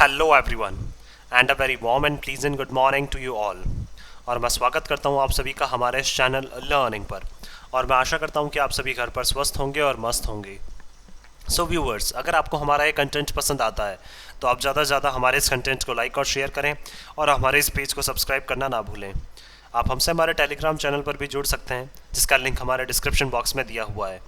Hello everyone and a very warm and pleasant good morning to you all. और मैं स्वागत करता हूं आप सभी का हमारे इस चैनल लर्निंग पर। और मैं आशा करता हूं कि आप सभी घर पर स्वस्थ होंगे और मस्त होंगे। सो व्यूअर्स, अगर आपको हमारा ये कंटेंट पसंद आता है तो आप ज़्यादा से ज़्यादा हमारे इस कंटेंट को लाइक और शेयर करें और हमारे इस पेज को सब्सक्राइब करना ना भूलें। आप हमसे हमारे टेलीग्राम चैनल पर भी जुड़ सकते हैं, जिसका लिंक हमारे डिस्क्रिप्शन बॉक्स में दिया हुआ है।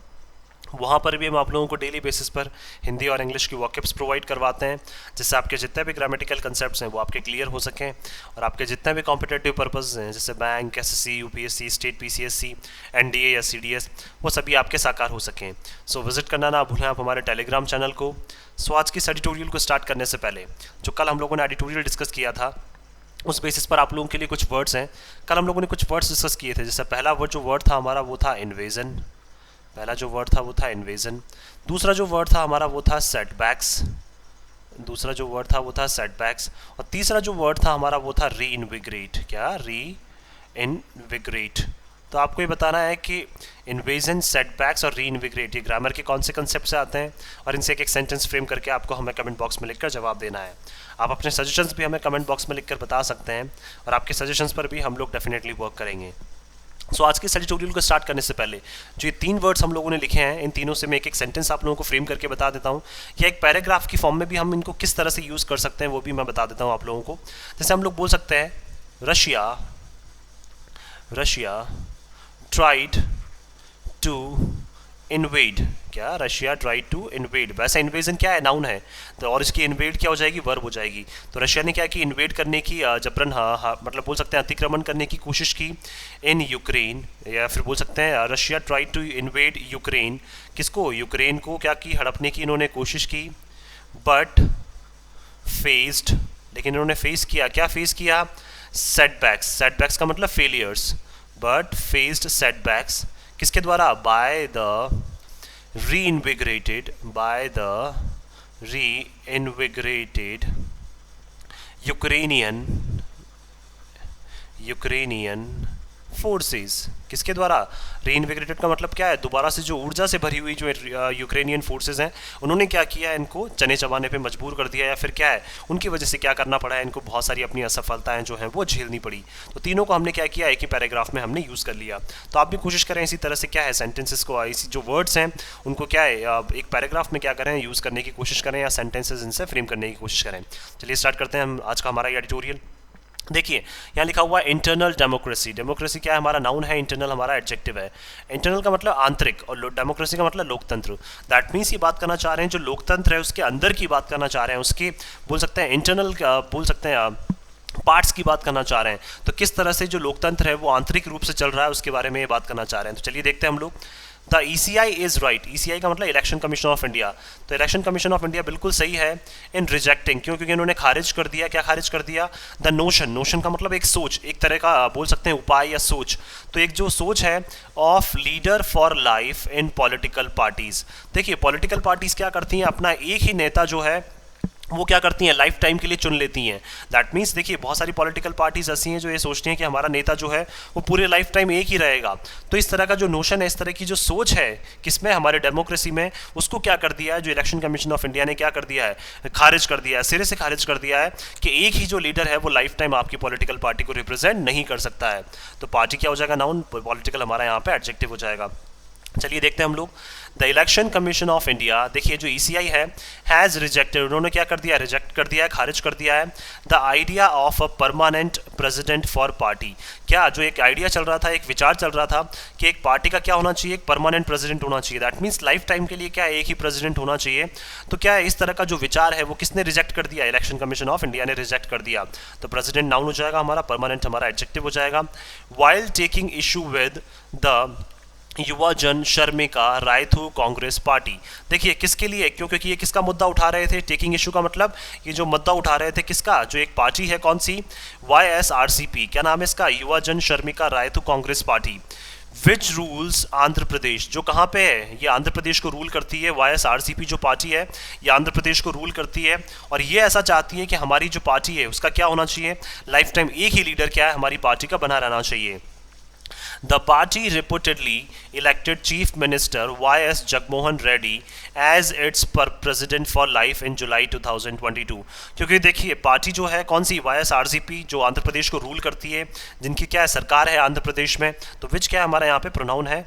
वहाँ पर भी हम आप लोगों को डेली बेसिस पर हिंदी और इंग्लिश की वॉकअप्स प्रोवाइड करवाते हैं, जिससे आपके जितने भी ग्रामेटिकल कंसेप्ट्स हैं वो आपके क्लियर हो सकें और आपके जितने भी कॉम्पिटेटिव पर्पस हैं जैसे bank, SSC, UPSC, state PCSC, NDA या सीडीएस, वो सभी आपके साकार हो सकें। सो विजिट करना ना भूलें आप हमारे टेलीग्राम चैनल को। सो आज की इस एडिटोरियल को स्टार्ट करने से पहले, जो कल हम लोगों ने एडिटोरियल डिस्कस किया था उस बेसिस पर आप लोगों के लिए कुछ वर्ड्स हैं। कल हम लोगों ने कुछ वर्ड्स डिस्कस किए थे। जैसे पहला वर्ड जो वर्ड था हमारा वो था इन्वेजन। पहला जो वर्ड था वो था इन्वेजन। दूसरा जो वर्ड था हमारा वो था सेटबैक्स। दूसरा जो वर्ड था वो था सेटबैक्स। और तीसरा जो वर्ड था हमारा वो था री इनविग्रेट। क्या? री इनविग्रेट। तो आपको ये बताना है कि इन्वेजन, सेटबैक्स और री इनविग्रेट ये ग्रामर के कौन से कंसेप्ट से आते हैं और इनसे एक एक सेंटेंस फ्रेम करके आपको हमें कमेंट बॉक्स में लिखकर जवाब देना है। आप अपने सजेशंस भी हमें कमेंट बॉक्स में लिखकर बता सकते हैं और आपके सजेशंस पर भी हम लोग डेफिनेटली वर्क करेंगे। सो आज के इस एडिटोरियल को स्टार्ट करने से पहले जो ये 3 वर्ड्स हम लोगों ने लिखे हैं, इन तीनों से मैं एक एक सेंटेंस आप लोगों को फ्रेम करके बता देता हूँ, या एक पैराग्राफ की फॉर्म में भी हम इनको किस तरह से यूज़ कर सकते हैं वो भी मैं बता देता हूँ आप लोगों को। जैसे हम लोग बोल सकते हैं Russia Russia tried to invade. क्या? Russia tried to invade. वैसे इन्वेजन क्या है? नाउन है। तो और इसकी इन्वेड क्या हो जाएगी? वर्ब हो जाएगी। तो रशिया ने क्या की? इन्वेड करने की जबरन मतलब बोल सकते हैं अतिक्रमण करने की कोशिश की इन यूक्रेन, या फिर बोल सकते हैं Russia tried to invade Ukraine. किसको? यूक्रेन को क्या की? हड़पने की इन्होंने कोशिश की, बट फेस्ड, लेकिन इन्होंने फेस किया। क्या फेस किया? सेटबैक्स। सेटबैक्स का मतलब फेलियर्स, बट फेस्ड सेटबैक्स किसके द्वारा? By the reinvigorated Ukrainian forces. किसके द्वारा? रीइन्विगरेटेड का मतलब क्या है? दोबारा से जो ऊर्जा से भरी हुई जो यूक्रेनियन फोर्सेस हैं उन्होंने क्या किया? इनको चने चबाने पे मजबूर कर दिया, या फिर क्या है उनकी वजह से क्या करना पड़ा है? इनको बहुत सारी अपनी असफलताएं जो हैं वो झेलनी पड़ी। तो तीनों को हमने क्या किया? एक ही पैराग्राफ में हमने यूज़ कर लिया। तो आप भी कोशिश करें इसी तरह से क्या है सेंटेंसेस को, इसी जो वर्ड्स हैं उनको क्या है एक पैराग्राफ में क्या करें यूज़ करने की कोशिश करें, या सेंटेंसेज इनसे फ्रेम करने की कोशिश करें। चलिए स्टार्ट करते हैं हम आज का हमारा ये एडिटोरियल। देखिए यहाँ लिखा हुआ है इंटरनल डेमोक्रेसी। डेमोक्रेसी क्या है? हमारा नाउन है, इंटरनल हमारा एडजेक्टिव है। इंटरनल का मतलब आंतरिक और डेमोक्रेसी का मतलब लोकतंत्र। दैट मीन्स ये बात करना चाह रहे हैं जो लोकतंत्र है उसके अंदर की बात करना चाह रहे हैं, उसके बोल सकते हैं इंटरनल बोल सकते हैं पार्ट्स की बात करना चाह रहे हैं। तो किस तरह से जो लोकतंत्र है वो आंतरिक रूप से चल रहा है उसके बारे में ये बात करना चाह रहे हैं। तो चलिए देखते हैं हम लोग। The ECI is right. ECI का मतलब इलेक्शन कमीशन ऑफ इंडिया। तो इलेक्शन कमीशन ऑफ इंडिया बिल्कुल सही है इन रिजेक्टिंग, क्यों? क्योंकि इन्होंने खारिज कर दिया। क्या खारिज कर दिया? The notion. नोशन का मतलब एक सोच, एक तरह का बोल सकते हैं उपाय या सोच। तो एक जो सोच है of leader for life in political parties. देखिए पॉलिटिकल पार्टीज क्या करती हैं? अपना एक ही नेता जो है वो क्या करती हैं? लाइफ टाइम के लिए चुन लेती हैं। दैट मीन्स देखिए बहुत सारी पॉलिटिकल पार्टीज ऐसी हैं जो ये सोचती हैं कि हमारा नेता जो है वो पूरे लाइफ टाइम एक ही रहेगा। तो इस तरह का जो नोशन है, इस तरह की जो सोच है किसमें? हमारे डेमोक्रेसी में, उसको क्या कर दिया है जो इलेक्शन कमीशन ऑफ इंडिया ने क्या कर दिया है? खारिज कर दिया है, सिरे से खारिज कर दिया है कि एक ही जो लीडर है वो लाइफ टाइम आपकी पॉलिटिकल पार्टी को रिप्रेजेंट नहीं कर सकता है। तो पार्टी क्या हो जाएगा? नाउन। पॉलिटिकल हमारा यहाँ पे एडजेक्टिव हो जाएगा। चलिए देखते हैं हम लोग। The election commission of India, देखिए जो ECI है, हैज़ रिजेक्टेड, उन्होंने क्या कर दिया? रिजेक्ट कर दिया है, खारिज कर दिया है the idea of a permanent president for party. क्या? जो एक आइडिया चल रहा था, एक विचार चल रहा था कि एक पार्टी का क्या होना चाहिए? एक परमानेंट प्रेसिडेंट होना चाहिए। दैट मीन्स लाइफ टाइम के लिए क्या है? एक ही प्रेसिडेंट होना चाहिए। तो क्या है इस तरह का जो विचार है वो किसने रिजेक्ट कर दिया? इलेक्शन कमीशन ऑफ इंडिया ने रिजेक्ट कर दिया। तो प्रेसिडेंट नाउन हो जाएगा हमारा, परमानेंट हमारा एडजेक्टिव हो जाएगा। While taking issue with the युवा जन शर्मिका रायथू कांग्रेस पार्टी। देखिए किसके लिए? क्यों? क्योंकि ये किसका मुद्दा उठा रहे थे? टेकिंग इशू का मतलब ये जो मुद्दा उठा रहे थे किसका? जो एक पार्टी है, कौन सी? YSRCP। क्या नाम है इसका? Yuva Jana Sramika Rythu Congress party. Which rules Andhra Pradesh, जो कहाँ पे है? ये आंध्र प्रदेश को रूल करती है। YSRCP जो पार्टी है ये आंध्र प्रदेश को रूल करती है, और ये ऐसा चाहती है कि हमारी जो पार्टी है उसका क्या होना चाहिए? लाइफ टाइम एक ही लीडर क्या है? हमारी पार्टी का बना रहना चाहिए। The party reportedly elected Chief Minister Y.S. Jagmohan Reddy as its president for life in July 2022। क्योंकि देखिए पार्टी जो है कौन सी, YSRCP, जो आंध्र प्रदेश को रूल करती है, जिनकी क्या है सरकार है आंध्र प्रदेश में, तो विच क्या है हमारे यहाँ पे प्रोनाउन है,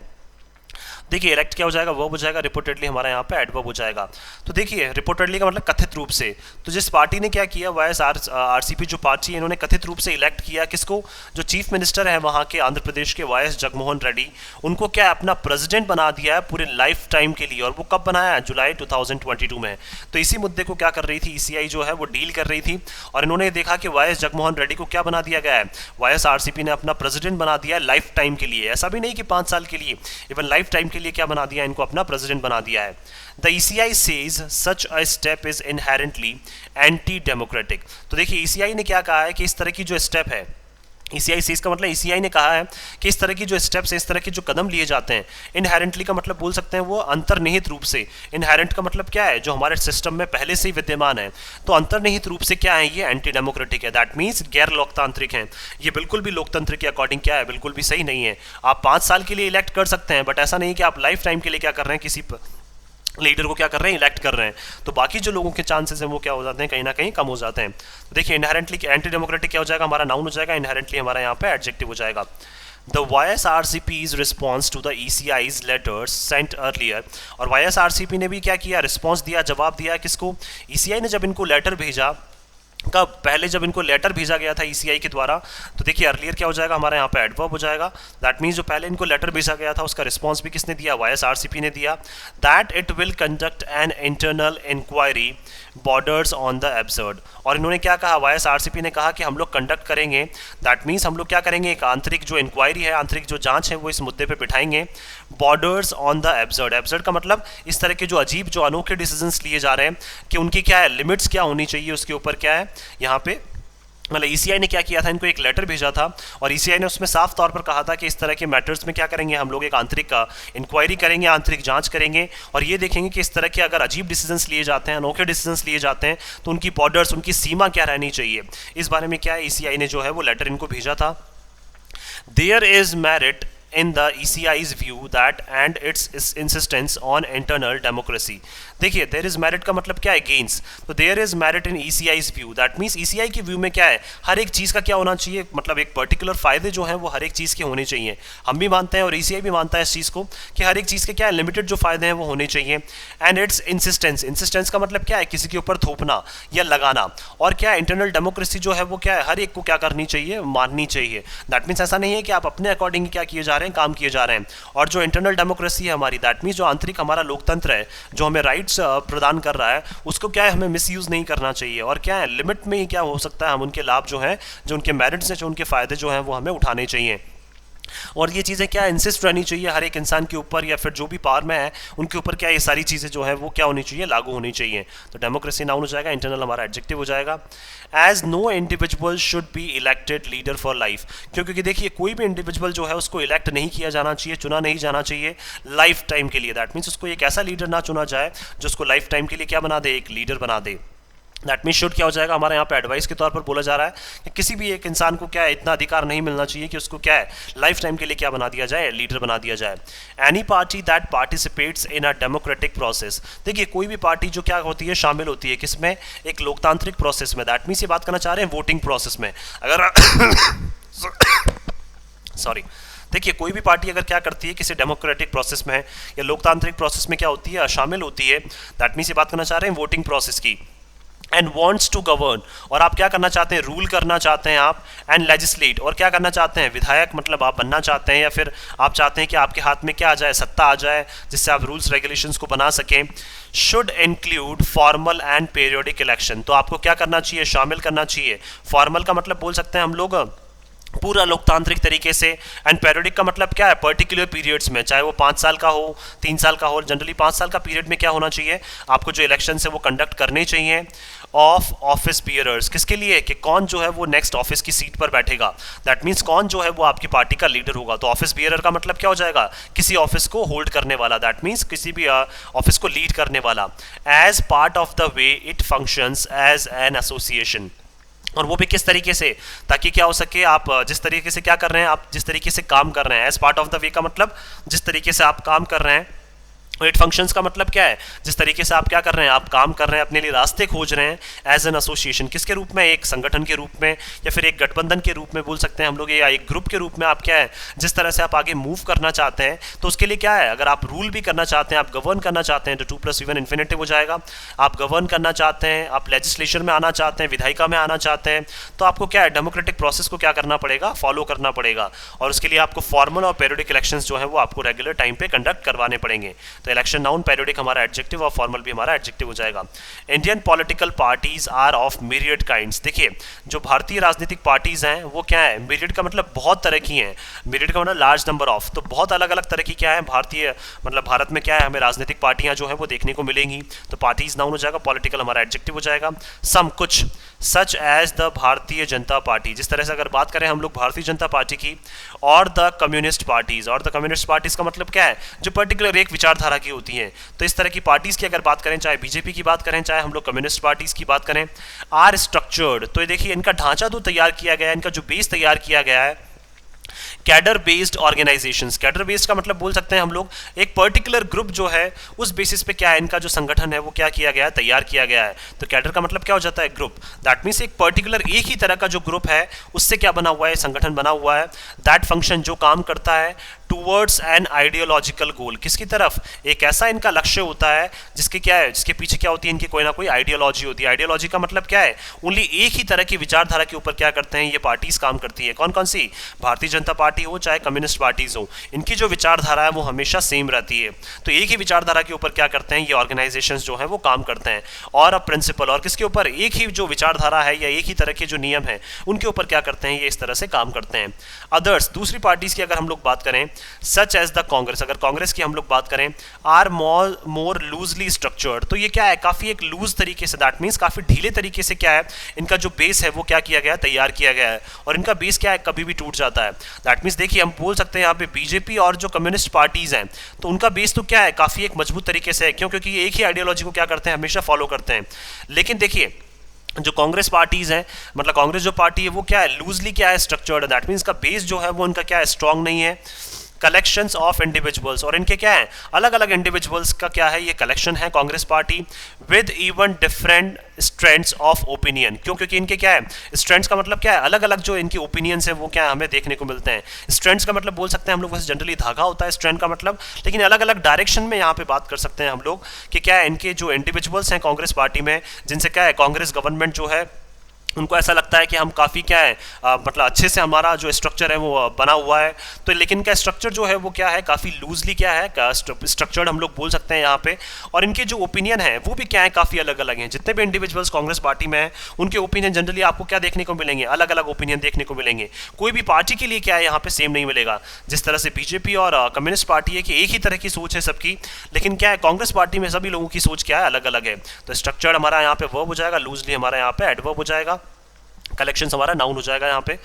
देखिए इलेक्ट क्या हो जाएगा, वर्ब हो जाएगा, रिपोर्टेडली हमारे यहाँ पे एडवर्ब हो जाएगा। तो देखिए रिपोर्टेडली का मतलब कथित रूप से, तो जिस पार्टी ने क्या किया, YSRCP जो पार्टी है, इन्होंने कथित रूप से इलेक्ट किया किसको, जो चीफ मिनिस्टर है वहाँ के आंध्र प्रदेश के YS जगमोहन रेड्डी, उनको क्या अपना प्रेसिडेंट बना दिया है पूरे लाइफ टाइम के लिए। और वो कब बनाया है, जुलाई 2022 में। तो इसी मुद्दे को क्या कर रही थी ECI जो है वो डील कर रही थी, और इन्होंने देखा कि YS जगमोहन रेड्डी को क्या बना दिया गया है, YSRCP ने अपना प्रेसिडेंट बना दिया है लाइफ टाइम के लिए, ऐसा भी नहीं कि 5 साल के लिए, इवन लाइफ टाइम के लिए क्या बना दिया, इनको अपना प्रेसिडेंट बना दिया है। The ECI says such a step is inherently anti-democratic। तो देखिए ECI ने क्या कहा है कि इस तरह की जो स्टेप है, ECI says का मतलब ECI ने कहा है कि इस तरह की जो स्टेप्स हैं, इस तरह के जो कदम लिए जाते हैं, इनहेरेंटली का मतलब बोल सकते हैं वो अंतर्निहित रूप से, इनहेरेंट का मतलब क्या है, जो हमारे सिस्टम में पहले से ही विद्यमान है, तो अंतर्निहित रूप से क्या है, ये एंटी डेमोक्रेटिक है, दैट मीन्स गैर लोकतांत्रिक है। ये बिल्कुल भी लोकतंत्र के अकॉर्डिंग क्या है, बिल्कुल भी सही नहीं है। आप 5 साल के लिए इलेक्ट कर सकते हैं, बट ऐसा नहीं कि आप लाइफ टाइम के लिए क्या कर रहे हैं, किसी लीडर को क्या कर रहे हैं, इलेक्ट कर रहे हैं, तो बाकी जो लोगों के चांसेस हैं वो क्या हो जाते हैं, कहीं ना कहीं कम हो जाते हैं। तो देखिए इनहेरेंटली एंटी डेमोक्रेटिक क्या हो जाएगा, हमारा नाउन हो जाएगा, इनहेरेंटली हमारा यहाँ पे एडजेक्टिव हो जाएगा। The YSRCP's response to the ECI's letters sent earlier, और YSRCP ने भी क्या किया, रिस्पॉन्स दिया, जवाब दिया किसको, ECI ने जब इनको लेटर भेजा, कब, पहले जब इनको लेटर भेजा गया था ECI के द्वारा, तो देखिए अर्लियर क्या हो जाएगा, हमारे यहाँ पे एडवर्ब हो जाएगा, दैट मीन्स जो पहले इनको लेटर भेजा गया था उसका रिस्पॉन्स भी किसने दिया, YSRCP ने दिया, that it will conduct an internal inquiry borders on the absurd. और इन्होंने क्या कहा, YSRCP ने कहा कि हम लोग कंडक्ट करेंगे, दैट मीन्स हम लोग क्या करेंगे, एक आंतरिक जो इंक्वायरी है, आंतरिक जो जांच है वो इस मुद्दे पे बिठाएंगे, borders on the absurd. Absurd का मतलब इस तरह के जो अजीब जो अनोखे डिसीजंस लिए जा रहे हैं कि उनकी क्या है, लिमिट्स क्या होनी चाहिए, उसके ऊपर क्या है यहाँ पे, मतलब ECI ने क्या किया था, इनको एक लेटर भेजा था और ECI ने उसमें साफ तौर पर कहा था कि इस तरह के मैटर्स में क्या करेंगे, हम लोग एक आंतरिक का इंक्वायरी करेंगे, आंतरिक जांच करेंगे, और ये देखेंगे कि इस तरह के अगर अजीब डिसीजंस लिए जाते हैं, अनोखे डिसीजंस लिए जाते हैं, तो उनकी बॉर्डर्स, उनकी सीमा क्या रहनी चाहिए, इस बारे में क्या है ECI ने जो है वो लेटर इनको भेजा था। There is merit in the ECI's view that and its insistence on internal democracy। देखिए देयर इज मेरिट का मतलब क्या है, गेन्स, तो there is merit in ECI's view, that means ECI की व्यू में क्या है, हर एक चीज़ का क्या होना चाहिए, मतलब एक पर्टिकुलर फायदे जो हैं वो हर एक चीज़ के होने चाहिए। हम भी मानते हैं और ECI भी मानता है इस चीज़ को कि हर एक चीज़ के क्या है, लिमिटेड जो फायदे हैं वो होने चाहिए। एंड इट्स इंसिस्टेंस, इंसिस्टेंस का मतलब क्या है, किसी के ऊपर थोपना या लगाना, और क्या है इंटरनल डेमोक्रेसी जो है वो क्या है, हर एक को क्या करनी चाहिए, माननी चाहिए। दैट मीन्स ऐसा नहीं है कि आप अपने अकॉर्डिंग क्या किए जा रहे हैं, काम किए जा रहे हैं। और जो इंटरनल डेमोक्रेसी है हमारी, दैट मीन्स जो आंतरिक हमारा लोकतंत्र है, जो हमें राइट्स प्रदान कर रहा है, उसको क्या है हमें मिसयूज नहीं करना चाहिए, और क्या है लिमिट में ही क्या हो सकता है, हम उनके लाभ जो हैं, जो उनके मेरिट्स हैं, जो उनके फायदे जो हैं वो हमें उठाने चाहिए। और ये चीज़ें क्या इंसिस्ट रहनी चाहिए हर एक इंसान के ऊपर, या फिर जो भी पावर में है उनके ऊपर क्या ये सारी चीज़ें जो है वो क्या होनी चाहिए, लागू होनी चाहिए। तो डेमोक्रेसी नाउन हो जाएगा, इंटरनल हमारा एडजेक्टिव हो जाएगा। As no individual should be elected leader for life, क्योंकि देखिए कोई भी इंडिविजुअल जो है उसको इलेक्ट नहीं किया जाना चाहिए, चुना नहीं जाना चाहिए लाइफ टाइम के लिए। दैट मीन्स उसको एक ऐसा लीडर ना चुना जाए जो उसको लाइफ टाइम के लिए क्या बना दे, एक लीडर बना दे। दैट मीन शुड क्या हो जाएगा, हमारे यहाँ पे एडवाइस के तौर पर बोला जा रहा है कि किसी भी एक इंसान को क्या है, इतना अधिकार नहीं मिलना चाहिए कि उसको क्या है लाइफ टाइम के लिए क्या बना दिया जाए, लीडर बना दिया जाए। Any party that participates in a democratic process, देखिए कोई भी पार्टी जो क्या होती है, शामिल होती है किसमें, एक लोकतांत्रिक प्रोसेस में। दैट मीन्स ये बात करना चाह रहे हैं वोटिंग प्रोसेस में। अगर सॉरी देखिए कोई भी पार्टी अगर क्या करती है, किसी डेमोक्रेटिक प्रोसेस में या लोकतांत्रिक प्रोसेस में क्या होती है, शामिल होती है, दैट मीन्स ये बात करना चाह रहे हैं वोटिंग प्रोसेस की। एंड वॉन्ट्स टू गवर्न, और आप क्या करना चाहते हैं, रूल करना चाहते हैं आप। एंड लेजिस्लेट, और क्या करना चाहते हैं, विधायक, मतलब आप बनना चाहते हैं या फिर आप चाहते हैं कि आपके हाथ में क्या आ जाए, सत्ता आ जाए, जिससे आप रूल्स रेगुलेशंस को बना सकें। Should include formal and periodic election, तो आपको क्या करना चाहिए, शामिल करना चाहिए। फॉर्मल का मतलब बोल सकते हैं हम लोग पूरा लोकतांत्रिक तरीके से, एंड पेरियोडिक का मतलब क्या है, पर्टिकुलर पीरियड्स में, चाहे वो 5 साल का हो, 3 साल का हो, जनरली 5 साल का पीरियड में क्या होना चाहिए, आपको जो इलेक्शन है वो कंडक्ट करने चाहिए। ऑफ ऑफिस बियरर्स, किसके लिए, कि कौन जो है वो नेक्स्ट ऑफिस की सीट पर बैठेगा, दैट मीन्स कौन जो है वो आपकी पार्टी का लीडर होगा। तो ऑफिस बियरर का मतलब क्या हो जाएगा, किसी ऑफिस को होल्ड करने वाला, दैट मीन्स किसी भी ऑफिस को लीड करने वाला। As part of the way it functions as an association, और वो भी किस तरीके से, ताकि क्या हो सके, आप जिस तरीके से क्या कर रहे हैं, आप जिस तरीके से काम कर रहे हैं, as part of the way का मतलब जिस तरीके से आप काम कर रहे हैं, और इट फंक्शंस का मतलब क्या है, जिस तरीके से आप क्या कर रहे हैं, आप काम कर रहे हैं, अपने लिए रास्ते खोज रहे हैं एज एन एसोसिएशन, किसके रूप में, एक संगठन के रूप में या फिर एक गठबंधन के रूप में बोल सकते हैं हम लोग, या एक ग्रुप के रूप में आप क्या है, जिस तरह से आप आगे मूव करना चाहते हैं, तो उसके लिए क्या है, अगर आप रूल भी करना चाहते हैं, आप गवर्न करना चाहते हैं, तो 2+1 इन्फिनेटिव हो जाएगा। आप गवर्न करना चाहते हैं, आप लेजिस्लेशन में आना चाहते हैं, विधायिका में आना चाहते हैं, तो आपको क्या है, डेमोक्रेटिक प्रोसेस को क्या करना पड़ेगा, फॉलो करना पड़ेगा, और उसके लिए आपको फॉर्मल और पेरियोडिक इलेक्शंस जो है वो आपको रेगुलर टाइम पे कंडक्ट करवाने पड़ेंगे। तो इलेक्शन नाउन, पेरियोडिक हमारा एडजेक्टिव और फॉर्मल भी हमारा एडजेक्टिव हो जाएगा। Indian political parties are of myriad kinds. देखिए जो भारतीय राजनीतिक पार्टीज हैं वो क्या है, मिरियड का मतलब बहुत तरह की हैं, मिरियड का मतलब लार्ज नंबर ऑफ, तो बहुत अलग अलग तरह की क्या है भारतीय, मतलब भारत में क्या है, हमें राजनीतिक पार्टियां जो है वो देखने को मिलेंगी। तो पार्टीज नाउन हो जाएगा, पॉलिटिकल हमारा एडजेक्टिव हो जाएगा। सम कुछ, such as the Bharatiya Janata party, जिस तरह से अगर बात करें हम लोग भारतीय जनता पार्टी की, और द कम्युनिस्ट पार्टीज, और द कम्युनिस्ट पार्टीज का मतलब क्या है, जो पर्टिकुलर एक विचारधारा की होती हैं। तो इस तरह की पार्टीज की अगर बात करें, चाहे बीजेपी की बात करें, चाहे हम लोग कम्युनिस्ट पार्टीज की बात करें, आर स्ट्रक्चर्ड, तो ये देखिए इनका ढांचा तो तैयार किया गया है, इनका जो बेस तैयार किया गया है cadre based organisations. Cadre based का मतलब बोल सकते हैं हम लोग एक पर्टिकुलर ग्रुप जो है उस बेसिस पे क्या है, इनका जो संगठन है वो क्या किया गया है, तैयार किया गया है। तो कैडर का मतलब क्या हो जाता है, ग्रुप। दैट मीन्स एक पर्टिकुलर एक ही तरह का जो ग्रुप है उससे क्या बना हुआ है, संगठन बना हुआ है। दैट फंक्शन, जो काम करता है टूवर्ड्स एन आइडियोलॉजिकल गोल, किसकी तरफ, एक ऐसा इनका लक्ष्य होता है जिसके क्या है, जिसके पीछे क्या होती है, इनकी कोई ना कोई आइडियोलॉजी होती है। आइडियोलॉजी का मतलब क्या है, ओनली एक ही तरह की विचारधारा के ऊपर क्या करते हैं ये पार्टीज काम करती है। कौन कौन सी, भारतीय जनता पार्टी हो चाहे कम्युनिस्ट पार्टीज हो, इनकी जो विचारधारा है वो हमेशा सेम रहती है। तो एक ही विचारधारा के ऊपर क्या करते हैं ये ऑर्गेनाइजेशंस जो है वो काम करते हैं। और अब प्रिंसिपल, और किसके ऊपर, एक ही जो विचारधारा है या एक ही तरह के जो नियम है उनके ऊपर क्या करते हैं, ये इस तरह से काम करते हैं। अदर्स, दूसरी पार्टीज की अगर हम लोग बात करें, सच एज द कांग्रेस, अगर कांग्रेस की हम लोग बात करें, आर मोर लूजली स्ट्रक्चर्ड, तो ये क्या है, काफी एक लूज तरीके से, दैट मीन्स काफी ढीले तरीके से क्या है, इनका जो बेस है वो क्या किया गया है, तैयार किया गया है। और इनका बेस क्या है, कभी भी टूट जाता है। दैट मीन्स देखिए हम बोल सकते हैं यहाँ पे बीजेपी और जो कम्युनिस्ट पार्टीज हैं तो उनका बेस तो क्या है, काफी एक मजबूत तरीके से है। क्यों, क्योंकि ये एक ही आइडियोलॉजी को क्या करते हैं, हमेशा फॉलो करते हैं। लेकिन देखिए जो कांग्रेस पार्टीज हैं, मतलब कांग्रेस जो पार्टी है वो क्या है, लूजली क्या है, स्ट्रक्चर्ड है। दैट मीन्स का बेस जो है वो उनका क्या है, स्ट्रांग नहीं है। कलेक्शंस ऑफ इंडिविजुअल्स, और इनके क्या है, अलग अलग इंडिविजुअल्स का क्या है, ये कलेक्शन है Congress party. With even different strands of opinion, क्यों, क्योंकि इनके क्या है, स्ट्रेंड्स का मतलब क्या है, अलग अलग जो इनके ओपिनियंस हैं वो क्या है, हमें देखने को मिलते हैं। स्ट्रेंड्स का मतलब बोल सकते हैं हम लोग वैसे जनरली धागा होता है स्ट्रेंड का मतलब, लेकिन अलग अलग डायरेक्शन में यहाँ पे बात कर सकते हैं हम लोग कि क्या है, इनके जो इंडिविजुअल्स हैं कांग्रेस पार्टी में, जिनसे क्या है कांग्रेस गवर्नमेंट जो है उनको ऐसा लगता है कि हम काफ़ी क्या है, मतलब अच्छे से हमारा जो स्ट्रक्चर है वो बना हुआ है। तो लेकिन इनका स्ट्रक्चर जो है वो क्या है, काफ़ी लूजली क्या है, स्ट्रक्चर्ड हम लोग बोल सकते हैं यहाँ पे। और इनके जो ओपिनियन है वो भी क्या है, काफ़ी अलग अलग हैं। जितने भी इंडिविजुअल्स कांग्रेस पार्टी में हैं उनके ओपिनियन जनरली आपको क्या देखने को मिलेंगे, अलग अलग ओपिनियन देखने को मिलेंगे। कोई भी पार्टी के लिए क्या है यहाँ पे सेम नहीं मिलेगा। जिस तरह से बीजेपी और कम्युनिस्ट पार्टी है कि एक ही तरह की सोच है सबकी, लेकिन क्या है कांग्रेस पार्टी में सभी लोगों की सोच क्या है, अलग अलग है। तो स्ट्रक्चर्ड हमारा यहाँ पे वर्ब हो जाएगा, लूजली हमारा यहाँ पे एडवर्ब हो जाएगा, कलेक्शन हमारा नाउन हो जाएगा यहाँ पे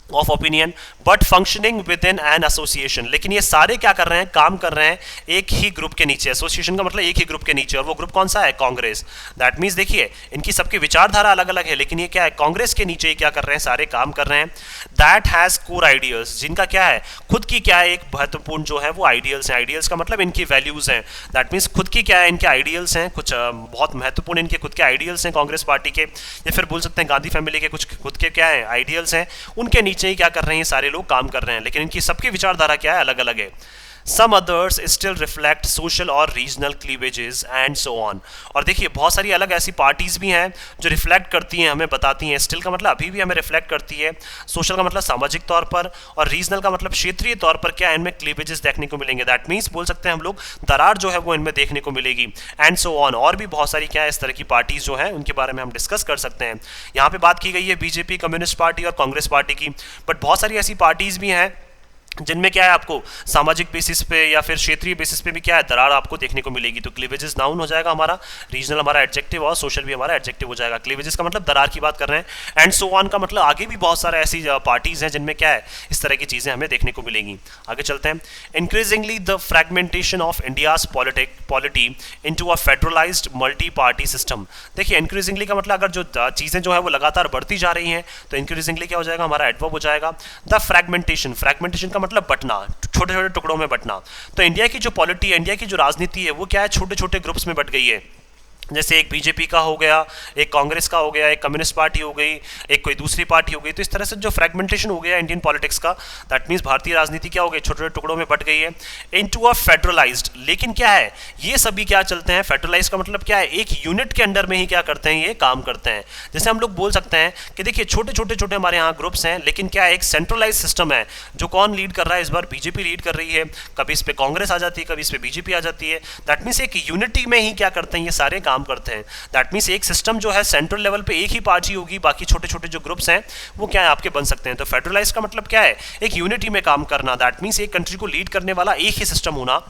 of opinion, but functioning with in an association. लेकिन ये सारे क्या कर रहे हैं, काम कर रहे हैं एक ही ग्रुप के नीचे। एसोसिएशन का मतलब एक ही ग्रुप के नीचे, और वो ग्रुप कौन सा है, कांग्रेस। दैट मीन्स देखिए इनकी सबकी विचारधारा अलग अलग है, लेकिन ये क्या है, कांग्रेस के नीचे ही क्या कर रहे हैं, सारे काम कर रहे हैं। दैट हैज कोर आइडियल्स, जिनका क्या है, खुद की क्या है, एक महत्वपूर्ण जो है वो आइडियल्स हैं। आइडियल्स का मतलब इनकी वैल्यूज हैं। दैट मीन्स खुद की क्या है, इनके आइडियल्स हैं, कुछ बहुत महत्वपूर्ण इनके खुद के आइडियल्स हैं कांग्रेस पार्टी के, या फिर बोल सकते हैं गांधी फैमिली के कुछ खुद के क्या है आइडियल्स हैं। उनके नीचे ही क्या कर रहे हैं, सारे लोग काम कर रहे हैं, लेकिन इनकी सबकी विचारधारा क्या है, अलग अलग है। Some others still reflect social और regional cleavages and so on। और देखिए बहुत सारी अलग ऐसी पार्टीज भी हैं जो रिफ्लेक्ट करती हैं, हमें बताती हैं। स्टिल का मतलब अभी भी हमें रिफ्लेक्ट करती है, सोशल का मतलब सामाजिक तौर पर, और रीजनल का मतलब क्षेत्रीय तौर पर क्या इनमें क्लीवेजेस देखने को मिलेंगे। दैट मीन्स बोल सकते हैं हम लोग दरार जो है वो इनमें देखने को मिलेगी एंड सो ऑन। और भी बहुत सारी क्या है इस तरह की पार्टीज जो है उनके बारे में हम डिस्कस कर सकते हैं। यहाँ पे बात की गई है बीजेपी, कम्युनिस्ट पार्टी और कांग्रेस पार्टी की, बट बहुत सारी ऐसी पार्टीज भी हैं जिनमें क्या है आपको सामाजिक बेसिस पे या फिर क्षेत्रीय बेसिस पे भी क्या है दरार आपको देखने को मिलेगी। तो क्लीवेजेस नाउन हो जाएगा हमारा, रीजनल हमारा एडजेक्टिव और सोशल भी हमारा एडजेक्टिव हो जाएगा। क्लीवेजेस का मतलब दरार की बात कर रहे हैं, एंड सो ऑन का मतलब आगे भी बहुत सारे ऐसी पार्टीज हैं जिनमें क्या है इस तरह की चीजें हमें देखने को मिलेंगी। आगे चलते हैं। Increasingly the fragmentation of India's polity into a federalized multi party system. देखिए इंक्रीजिंगली का मतलब अगर जो चीजें जो है वो लगातार बढ़ती जा रही हैं तो इंक्रीजिंगली क्या हो जाएगा हमारा एडवर्ब हो जाएगा। द फ्रेगमेंटेशन, फ्रेगमेंटेशन का मतलब बटना, छोटे छोटे टुकड़ों में बंटना। तो इंडिया की जो पॉलिटी है, इंडिया की जो राजनीति है वो क्या है छोटे छोटे ग्रुप्स में बंट गई है। जैसे एक बीजेपी का हो गया, एक कांग्रेस का हो गया, एक कम्युनिस्ट पार्टी हो गई, एक कोई दूसरी पार्टी हो गई। तो इस तरह से जो फ्रेगमेंटेशन हो गया इंडियन पॉलिटिक्स का, दैट मीन्स भारतीय राजनीति क्या हो गई छोटे छोटे टुकड़ों में बट गई है इनटू अ फेडरलाइज्ड। लेकिन क्या है ये सभी क्या चलते हैं, फेडरलाइज का मतलब क्या है एक यूनिट के अंडर में ही क्या करते हैं ये काम करते हैं। जैसे हम लोग बोल सकते हैं कि देखिए छोटे छोटे छोटे हमारे यहाँ ग्रुप्स हैं, लेकिन क्या है एक सेंट्रलाइज सिस्टम है। जो कौन लीड कर रहा है इस बार बीजेपी लीड कर रही है, कभी इस पर कांग्रेस आ जाती है, कभी इस पर बीजेपी आ जाती है। दैट मीन्स एक यूनिटी में ही क्या करते हैं ये सारे काम करते हैं। दैट मीन्स एक सिस्टम जो है सेंट्रल लेवल पे एक ही पार्टी होगी, बाकी छोटे छोटे जो ग्रुप्स हैं वो क्या है आपके बन सकते हैं। तो फेडरलाइज का मतलब क्या है एक यूनिटी में काम करना। दैट मीन्स एक कंट्री को लीड करने वाला एक ही सिस्टम होना।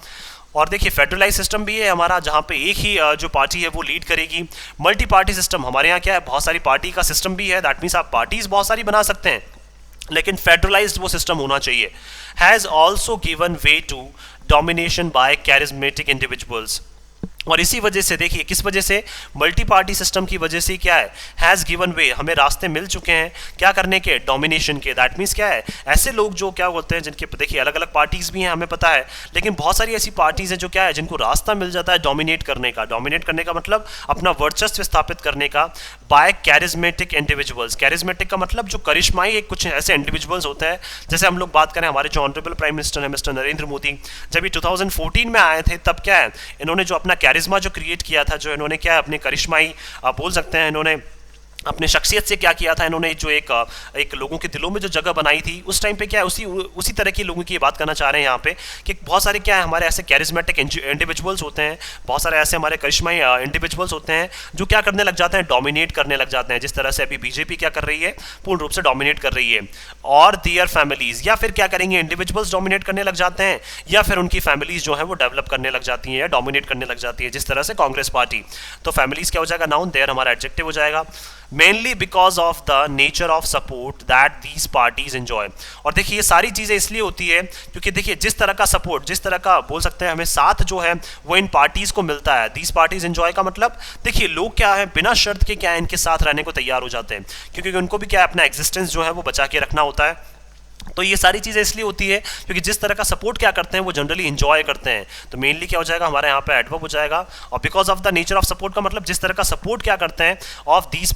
और देखिए फेडरलाइज सिस्टम भी है हमारा जहाँ पे एक ही जो पार्टी है वो लीड करेगी। मल्टी पार्टी सिस्टम हमारे यहाँ क्या है बहुत सारी पार्टी का सिस्टम भी है। दैट मीन्स आप पार्टीज बहुत सारी बना सकते हैं, लेकिन फेडरलाइज्ड वो सिस्टम होना चाहिए। Has also given way to domination by charismatic individuals. और इसी वजह से देखिए किस वजह से, मल्टी पार्टी सिस्टम की वजह से क्या है हैज़ गिवन वे, हमें रास्ते मिल चुके हैं क्या करने के, डोमिनेशन के। दैट मीन्स क्या है ऐसे लोग जो क्या बोलते हैं जिनके देखिए अलग अलग पार्टीज भी हैं हमें पता है, लेकिन बहुत सारी ऐसी पार्टीज हैं जो क्या है जिनको रास्ता मिल जाता है डोमिनेट करने का। डोमिनेट करने का मतलब अपना वर्चस्व स्थापित करने का बाय कैरिज्मेटिक इंडिविजुअल्स। कैरिज्मेटिक का मतलब जो करिश्माई एक कुछ ऐसे इंडिविजुअल्स होते हैं। जैसे हम लोग बात करें हमारे जो ऑनरेबल प्राइम मिनिस्टर हैं मिस्टर नरेंद्र मोदी, जब ये 2014 में आए थे तब क्या है इन्होंने जो अपना कैरिज्मा जो क्रिएट किया था, जो इन्होंने क्या अपने करिश्माई आप बोल सकते हैं इन्होंने अपने शख्सियत से क्या किया था, इन्होंने जो एक लोगों के दिलों में जो जगह बनाई थी उस टाइम पे क्या है उसी तरह के लोगों की बात करना चाह रहे हैं यहाँ पे कि बहुत सारे क्या है हमारे ऐसे कैरिज्मेटिक इंडिविजुअल्स होते हैं, बहुत सारे ऐसे हमारे करिश्माई इंडिविजुअल्स होते हैं जो क्या करने लग जाते हैं डोमिनेट करने लग जाते हैं। जिस तरह से अभी बीजेपी क्या कर रही है पूर्ण रूप से डोमिनेट कर रही है। और दियर फैमिलीज, या फिर क्या करेंगे इंडिविजुअल्स डोमिनेट करने लग जाते हैं या फिर उनकी फैमिलीज जो है वो डेवलप करने लग जाती हैं या डोमिनेट करने लग जाती है। जिस तरह से कांग्रेस पार्टी, तो फैमिलीज क्या हो जाएगा नाउन, देयर हमारा एडजेक्टिव हो जाएगा। Mainly because of the nature of support that these parties enjoy. और देखिए ये सारी चीज़ें इसलिए होती है क्योंकि देखिए जिस तरह का सपोर्ट, जिस तरह का बोल सकते हैं हमें साथ जो है वो इन पार्टीज को मिलता है। दीज पार्टीज एंजॉय का मतलब देखिए लोग क्या है बिना शर्त के क्या है इनके साथ रहने को तैयार हो जाते हैं, क्योंकि उनको भी क्या है अपना एग्जिस्टेंस जो है वो बचा के रखना होता है। तो ये सारी चीज़ें इसलिए होती है क्योंकि जिस तरह का सपोर्ट क्या करते हैं वो जनरली इंजॉय करते हैं। तो मेनली क्या हो जाएगा हमारे यहाँ पे एडवर्ब हो जाएगा। और because of the nature of support का मतलब जिस तरह का सपोर्ट क्या करते हैं ऑफ दीज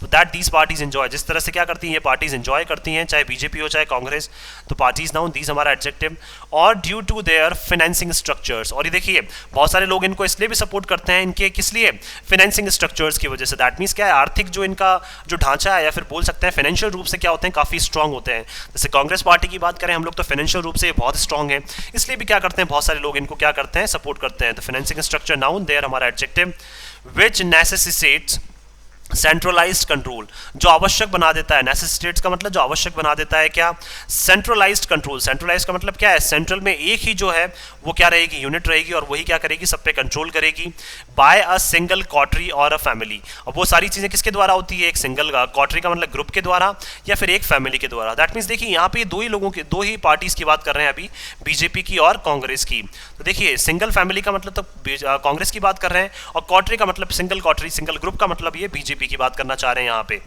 पार्टीज एंजॉय, जिस तरह से क्या करती हैं ये पार्टीज एंजॉय करती हैं, चाहे बीजेपी हो चाहे कांग्रेस। तो पार्टीज नाउन, दीज हमारा एडजेक्टिव। और due to their financing structures, और ये देखिए बहुत सारे लोग इनको इसलिए भी सपोर्ट करते हैं इनके किस लिए, फाइनेंसिंग स्ट्रक्चर्स की वजह से। दैट मीन्स क्या है आर्थिक जो इनका जो ढांचा है या फिर बोल सकते हैं फाइनेंशियल रूप से क्या होते हैं काफ़ी स्ट्रांग होते हैं। जैसे कांग्रेस पार्टी की बात करें हम लोग तो फाइनेंशियल रूप से बहुत स्ट्रांग है, इसलिए भी क्या करते हैं बहुत सारे लोग इनको क्या करते हैं सपोर्ट करते हैं। तो फाइनेंसिंग स्ट्रक्चर नाउन, देयर हमारा adjective. Which necessitates centralised control, जो आवश्यक बना देता है। नेसेसिटेट्स का मतलब जो आवश्यक बना देता है क्या, सेंट्रलाइज्ड कंट्रोल। सेंट्रलाइज्ड का मतलब क्या है सेंट्रल में एक ही जो है वो क्या रहेगी यूनिट रहेगी और वही क्या करेगी सब पे कंट्रोल करेगी। बाय अ सिंगल कॉटरी और अ फैमिली, और वो सारी चीज़ें किसके द्वारा होती है, एक सिंगल कॉटरी का मतलब ग्रुप के द्वारा या फिर एक फैमिली के द्वारा। दैट मीन्स देखिए यहाँ पे दो ही लोगों की, दो ही पार्टीज की बात कर रहे हैं अभी, बीजेपी की और कांग्रेस की। तो देखिए सिंगल फैमिली का मतलब तो कांग्रेस की बात कर रहे हैं और कॉटरी का मतलब सिंगल कॉटरी, सिंगल ग्रुप का मतलब ये बीजेपी की बात करना चाह रहे हैं यहाँ पे।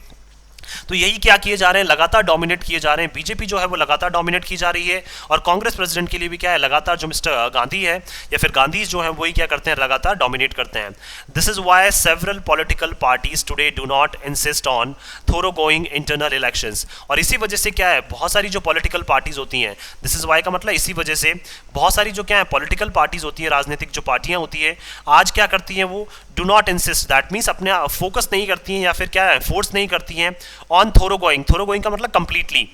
तो यही क्या किए जा रहे हैं लगातार डोमिनेट किए जा रहे हैं। बीजेपी जो है वो लगातार डोमिनेट की जा रही है और कांग्रेस प्रेसिडेंट के लिए भी क्या है लगातार जो मिस्टर गांधी है या फिर गांधी जो है वही क्या करते हैं लगातार डोमिनेट करते हैं। This is why several political parties today do not insist on thoroughgoing internal elections. और इसी वजह से क्या है बहुत सारी जो पॉलिटिकल पार्टीज होती हैं, दिस इज व्हाई का मतलब इसी वजह से बहुत सारी जो क्या है पॉलिटिकल पार्टीज होती है, राजनीतिक जो पार्टियां होती है आज क्या करती हैं वो do not insist, that means अपने फोकस नहीं करती हैं या फिर क्या है फोर्स नहीं करती हैं on thoroughgoing. Thoroughgoing का मतलब कंप्लीटली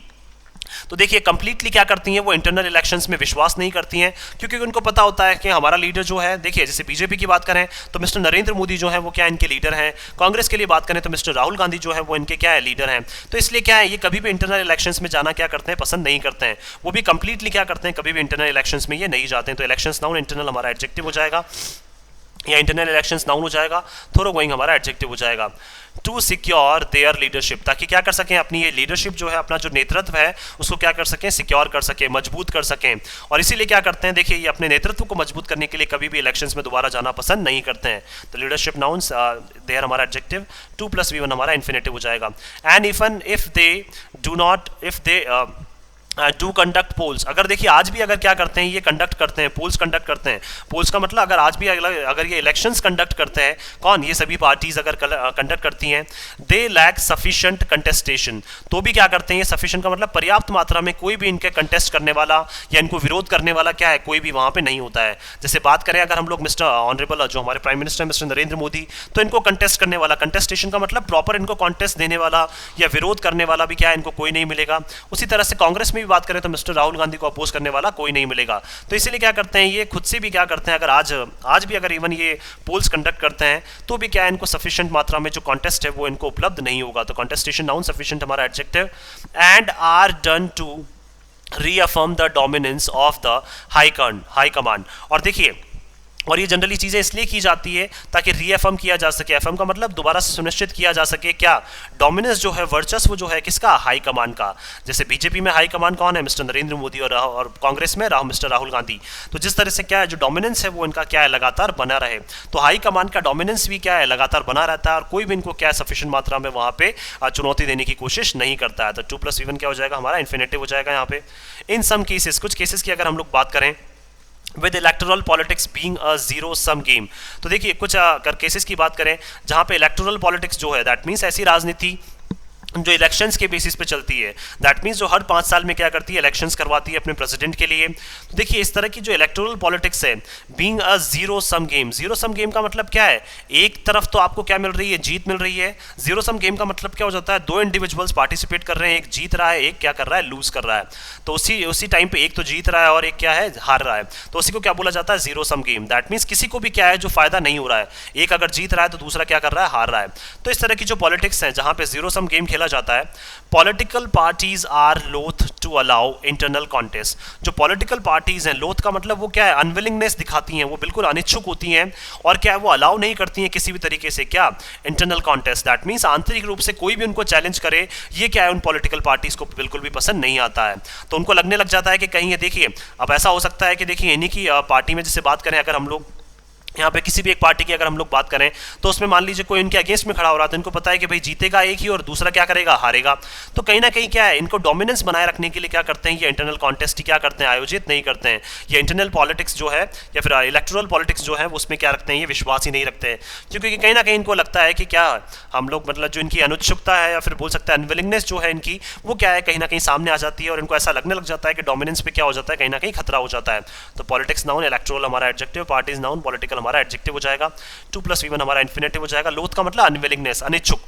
तो देखिए कंप्लीटली क्या करती हैं वो इंटरनल इलेक्शंस में विश्वास नहीं करती हैं, क्योंकि उनको पता होता है कि हमारा लीडर जो है, देखिए जैसे बीजेपी की बात करें तो मिस्टर नरेंद्र मोदी जो है वो क्या इनके लीडर हैं, कांग्रेस के लिए बात करें तो मिस्टर राहुल गांधी जो है वो इनके क्या है लीडर हैं। तो इसलिए क्या है ये कभी भी इंटरनल इलेक्शंस में जाना क्या करते हैं पसंद नहीं करते हैं, वो भी कंप्लीटली क्या करते हैं कभी भी इंटरनल इलेक्शंस में ये नहीं जाते हैं। तो इलेक्शंस नाउन इंटरनल हमारा एडजेक्टिव हो जाएगा, या इंटरनल इलेक्शंस नाउन हो जाएगा, थोरोगोइंग हमारा एडजेक्टिव हो जाएगा। टू सिक्योर देयर लीडरशिप, ताकि क्या कर सकें अपनी ये लीडरशिप जो है अपना जो नेतृत्व है उसको क्या कर सकें सिक्योर कर सकें, मजबूत कर सकें। और इसीलिए क्या करते हैं देखिए ये अपने नेतृत्व को मजबूत करने के लिए कभी भी इलेक्शंस में दोबारा जाना पसंद नहीं करते हैं। तो लीडरशिप नाउन्स देयर हमारा एडजेक्टिव, 2+V1 हमारा इन्फिनेटिव हो जाएगा। And even if they do not, if they do conduct polls, अगर देखिए आज भी अगर क्या करते हैं ये कंडक्ट करते हैं, पोल्स कंडक्ट करते हैं। पोल्स का मतलब अगर आज भी अगर ये इलेक्शंस कंडक्ट करते हैं, कौन, ये सभी पार्टीज अगर कंडक्ट करती हैं, दे लैक सफिशिएंट कंटेस्टेशन, तो भी क्या करते हैं ये सफिशिएंट का मतलब पर्याप्त मात्रा में कोई भी इनके कंटेस्ट करने वाला या इनको विरोध करने वाला क्या है कोई भी वहाँ पे नहीं होता है। जैसे बात करें अगर हम लोग मिस्टर ऑनरेबल जो हमारे prime minister mister Narendra Modi, तो इनको कंटेस्ट करने वाला, कंटेस्टेशन का मतलब प्रॉपर इनको कॉन्टेस्ट देने वाला या विरोध करने वाला भी क्या है इनको कोई नहीं मिलेगा। उसी तरह से कांग्रेस में बात करें तो मिस्टर राहुल गांधी को अपोज करने वाला कोई नहीं मिलेगा। तो इसीलिए क्या करते हैं ये खुद से भी क्या करते हैं, अगर आज भी अगर इवन ये पोल्स कंडक्ट करते हैं तो भी क्या है इनको सफिशिएंट मात्रा में जो कॉन्टेस्ट है वो इनको उपलब्ध नहीं होगा। तो कॉन्टेस्टेशन नाउन, सफिशिएंट हमारा adjective. And are done to reaffirm the dominance of the high command, और देखिए और ये जनरली चीज़ें इसलिए की जाती है ताकि रीएफर्म किया जा सके, एफएम का मतलब दोबारा से सुनिश्चित किया जा सके क्या, डोमिनेंस जो है, वर्चस्व जो है किसका, हाई कमान का। जैसे बीजेपी में हाई कमान कौन है, मिस्टर नरेंद्र मोदी, और कांग्रेस में मिस्टर राहुल गांधी। तो जिस तरह से क्या है जो डोमिनेंस है वो इनका क्या है लगातार बना रहे, तो हाई कमान का डोमिनेंस भी क्या है लगातार बना रहता है और कोई भी इनको क्या है सफिशिएंट मात्रा में वहाँ पे चुनौती देने की कोशिश नहीं करता है। तो 2+V1 क्या हो जाएगा हमारा, इन्फिनेटिव हो जाएगा यहाँ पे। इन सम केसेस, कुछ केसेस की अगर हम लोग बात करें, with electoral politics being a zero sum game, तो देखिए कुछ अगर केसेस की बात करें जहां पे इलेक्टोरल पॉलिटिक्स जो है, दैट मीन्स ऐसी राजनीति जो इलेक्शंस के बेसिस पे चलती है, दैट मीन्स जो हर 5 साल में क्या करती है इलेक्शंस करवाती है अपने प्रेसिडेंट के लिए। तो देखिए इस तरह की जो इलेक्टोरल पॉलिटिक्स है, being a zero sum game, zero sum game का मतलब क्या है, एक तरफ तो आपको क्या मिल रही है, जीत मिल रही है। जीरो सम गेम का मतलब क्या हो जाता है, 2 इंडिविजुअल्स पार्टिसिपेट कर रहे हैं, एक जीत रहा है, एक क्या कर रहा है, लूज कर रहा है। तो उसी टाइम पे एक तो जीत रहा है और एक क्या है, हार रहा है। तो उसी को क्या बोला जाता है, zero sum game. That means किसी को भी क्या है जो फायदा नहीं हो रहा है, एक अगर जीत रहा है तो दूसरा क्या कर रहा है, हार रहा है। तो इस तरह की जो पॉलिटिक्स है जहां पे जीरो सम गेम खेला जाता है, पॉलिटिकल पार्टीज आर लोथ टू अलाउ इंटरनल कॉन्टेस्ट। जो पॉलिटिकल पार्टीज हैं, लोथ का मतलब वो क्या है, अनविलिंगनेस दिखाती हैं, वो बिल्कुल अनिच्छुक होती हैं और क्या है वो अलाउ नहीं करती हैं किसी भी तरीके से क्या, इंटरनल कॉन्टेस्ट। दैट मीन्स आंतरिक रूप से कोई भी उनको चैलेंज करे, ये क्या है उन पॉलिटिकल पार्टीज को बिल्कुल भी पसंद नहीं आता है। तो उनको लगने लग जाता है कि कहीं ये देखिए, अब ऐसा हो सकता है कि देखिए इन्हीं की पार्टी में जैसे बात करें, अगर हम लोग यहाँ पे किसी भी एक पार्टी की अगर हम लोग बात करें तो उसमें मान लीजिए कोई इनके अगेंस्ट में खड़ा हो रहा है, तो इनको पता है कि भाई जीतेगा एक ही और दूसरा क्या करेगा, हारेगा। तो कहीं ना कहीं क्या है, इनको डोमिनेंस बनाए रखने के लिए क्या करते हैं, ये इंटरनल कॉन्टेस्ट ही क्या करते हैं, आयोजित नहीं करते हैं। ये इंटरनल पॉलिटिक्स जो है या फिर इलेक्टोरल पॉलिटिक्स जो है उसमें क्या रखते हैं, ये विश्वास ही नहीं रखते हैं, क्योंकि कहीं ना कहीं इनको लगता है कि क्या हम लोग मतलब जो इनकी अनुत्सुकता है या फिर बोल सकते हैं अनविलिंगनेस जो है इनकी, वो क्या है कहीं ना कहीं सामने आ जाती है और इनको ऐसा लगने लग जाता है कि डोमिनेंस पे क्या हो जाता है, कहीं ना कहीं खतरा हो जाता है। तो पॉलिटिक्स नाउन, इलेक्टोरल हमारा एडजेक्टिव, पार्टीज नाउन, पॉलिटिकल हमारा एडजेक्टिव हो जाएगा। 2+V1 हमारा इन्फिनेटिव हो जाएगा। लोथ का मतलब अनविलिंगनेस, अनिच्छुक।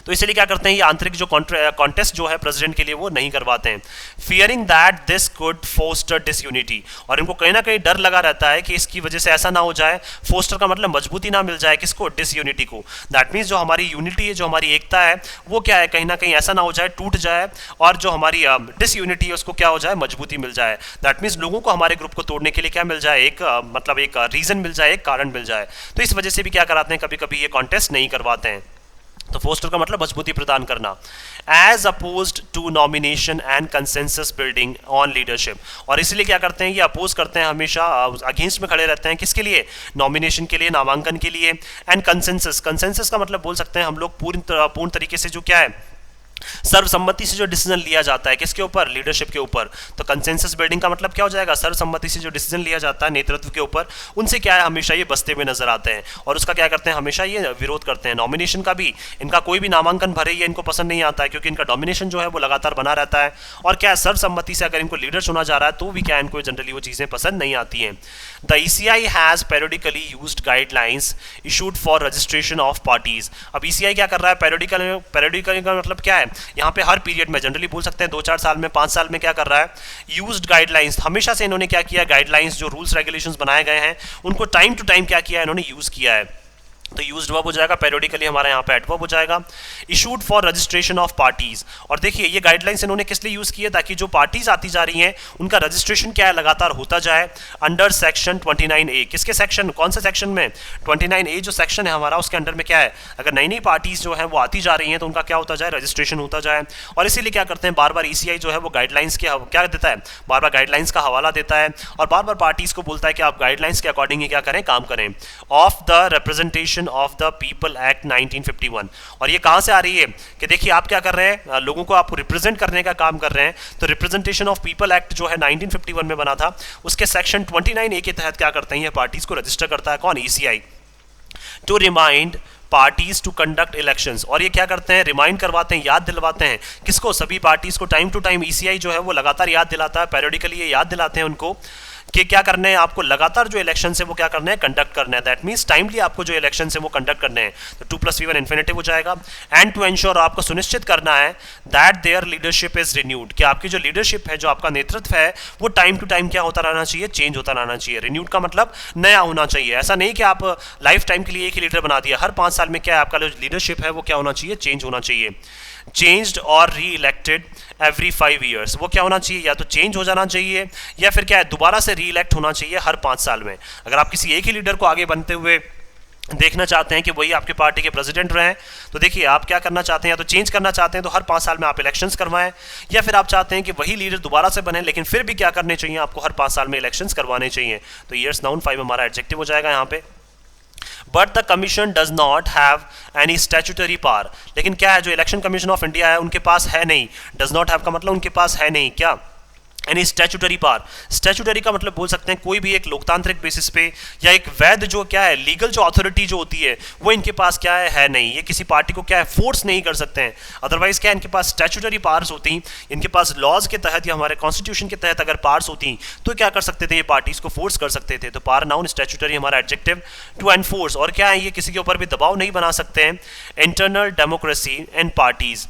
तो इसलिए क्या करते हैं ये आंतरिक जो कॉन्टेस्ट जो है प्रेसिडेंट के लिए वो नहीं करवाते हैं। Fearing that this could foster disunity, और इनको कहीं ना कहीं डर लगा रहता है कि इसकी वजह से ऐसा ना हो जाए, फोस्टर का मतलब मजबूती ना मिल जाए किसको, डिसयूनिटी को। दैट मीन्स जो हमारी यूनिटी है, जो हमारी एकता है, वो क्या है कहीं ना कहीं ऐसा ना हो जाए, टूट जाए, और जो हमारी डिसयूनिटी है उसको क्या हो जाए, मजबूती मिल जाए। दैट मीन्स लोगों को हमारे ग्रुप को तोड़ने के लिए क्या मिल जाए, एक मतलब एक रीजन मिल जाए, एक कारण मिल जाए। तो इस वजह से भी क्या कराते हैं, कभी कभी ये कॉन्टेस्ट नहीं करवाते हैं। तो फोस्टर का मतलब मजबूती प्रदान करना। As opposed to nomination and consensus building on leadership, और इसलिए क्या करते हैं ये अपोज करते हैं, हमेशा अगेंस्ट में खड़े रहते हैं, किसके लिए, नॉमिनेशन के लिए, नामांकन के लिए। एंड कंसेंसस, कंसेंसस का मतलब बोल सकते हैं हम लोग पूर्ण तरीके से जो क्या है, सर्वसम्मति से जो डिसीजन लिया जाता है किसके ऊपर, लीडरशिप के ऊपर। तो कंसेंसस बिल्डिंग का मतलब क्या हो जाएगा, सर्वसम्मति से जो डिसीजन लिया जाता है नेतृत्व के ऊपर, उनसे क्या है हमेशा ये बसते हुए नजर आते हैं और उसका क्या करते हैं, हमेशा ये विरोध करते हैं। नॉमिनेशन का भी इनका कोई भी नामांकन भरे ये इनको पसंद नहीं आता है, क्योंकि इनका डोमिनेशन जो है वो लगातार बना रहता है। और क्या सर्वसम्मति से अगर इनको लीडर चुना जा रहा है तो भी क्या इनको जनरली वो चीजें पसंद नहीं आती हैं। The ECI has periodically used guidelines issued for registration of parties. अब ECI क्या कर रहा है, पेरियोडिकल का मतलब क्या है, यहाँ पे हर पीरियड में जनरली बोल सकते हैं 2-4 साल में 5 साल में क्या कर रहा है, यूज्ड गाइडलाइंस, हमेशा से इन्होंने क्या किया, गाइडलाइंस जो रूल्स रेगुलेशंस बनाए गए हैं उनको टाइम टू टाइम क्या किया है, इन्होंने यूज किया है। तो यूज्ड वर्ब हो जाएगा, पेरियोडिकली हमारा यहाँ पे एडवर्ब हो जाएगा। Issued for registration of parties, और देखिए ये गाइडलाइंस इन्होंने किस लिए यूज की है, ताकि जो पार्टीज आती जा रही हैं उनका रजिस्ट्रेशन क्या है, लगातार होता जाए। अंडर सेक्शन 29A, किसके सेक्शन, कौन से सेक्शन में, 29A जो सेक्शन है हमारा, उसके अंडर में क्या है, अगर नई नई पार्टीज जो है वो आती जा रही हैं तो उनका क्या होता जाए, रजिस्ट्रेशन होता जाए। और इसीलिए क्या करते हैं, बार बार ECI जो है वो गाइडलाइंस के क्या देता है, बार बार गाइडलाइंस का हवाला देता है और बार बार पार्टीज को बोलता है कि आप गाइडलाइंस के अकॉर्डिंग ही क्या करें, काम करें। Of the representation of the people act 1951, और ये कहां से आ रही है कि देखिए आप क्या कर रहे हैं, लोगों को आप रिप्रेजेंट करने का काम कर रहे हैं। तो रिप्रेजेंटेशन ऑफ पीपल एक्ट जो है 1951 में बना था, उसके सेक्शन 29A के तहत क्या करते हैं, ये पार्टीज को रजिस्टर करता है कौन, ECI, to remind parties to conduct elections. और ये क्या करते हैं, रिमाइंड करवाते हैं, याद दिलवाते हैं किसको, सभी पार्टीज को टाइम टू टाइम ECI जो है वो लगातार याद दिलाता है, पेरियोडिकली ये याद दिलाते हैं उनको कि क्या करना है, आपको लगातार जो इलेक्शन है वो क्या करना है, कंडक्ट करना है। दैट मींस टाइमली आपको जो इलेक्शन है वो कंडक्ट करने हैं। तो 2+V1 इन्फिनेटिव हो जाएगा। एंड टू एंश्योर, आपको सुनिश्चित करना है that their leadership is renewed, कि आपकी जो लीडरशिप है, जो आपका नेतृत्व है, वो टाइम टू टाइम क्या होता रहना चाहिए, चेंज होता रहना चाहिए। रिन्यूड का मतलब नया होना चाहिए, ऐसा नहीं कि आप लाइफ टाइम के लिए एक ही लीडर बना दिया, हर 5 साल में क्या है आपका जो लीडरशिप है वो क्या होना चाहिए, चेंज होना चाहिए। चेंज्ड और री इलेक्टेड एवरी 5 ईयर्स, वो क्या होना चाहिए, या तो चेंज हो जाना चाहिए या फिर क्या है, दोबारा से री इलेक्ट होना चाहिए हर 5 साल में। अगर आप किसी एक ही लीडर को आगे बनते हुए देखना चाहते हैं कि वही आपके पार्टी के प्रेसिडेंट रहें, तो देखिए आप क्या करना चाहते हैं, या तो चेंज करना चाहते हैं तो हर 5 साल में आप इलेक्शंस करवाएं, या फिर आप चाहते हैं कि वही लीडर दोबारा से बने लेकिन फिर भी क्या करने चाहिए, आपको हर 5 साल में इलेक्शंस करवाने चाहिए। तो ईयर्स नाउन 5 हमारा एडजेक्टिव हो जाएगा यहाँ पे। But the commission does not have any statutory power, लेकिन क्या है, जो इलेक्शन कमीशन ऑफ इंडिया है उनके पास है नहीं, डज नॉट हैव का मतलब उनके पास है नहीं क्या, एनी स्टैट्यूटरी पावर। स्टैट्यूटरी का मतलब बोल सकते हैं कोई भी एक लोकतांत्रिक बेसिस पे या एक वैध जो क्या है, लीगल जो अथॉरिटी जो होती है वो इनके पास क्या है नहीं, ये किसी पार्टी को क्या है, फोर्स नहीं कर सकते हैं। अदरवाइज क्या है, इनके पास स्टैट्यूटरी पावर्स होती, इनके पास लॉज के तहत या हमारे कॉन्स्टिट्यूशन के तहत अगर पावर्स होती तो क्या कर सकते थे, ये पार्टीज को फोर्स कर सकते थे। तो पावर नाउन, स्टैट्यूटरी हमारा एडजेक्टिव। टू एनफोर्स, और क्या है, ये किसी के ऊपर भी दबाव नहीं बना सकते हैं। इंटरनल डेमोक्रेसी एंड पार्टीज,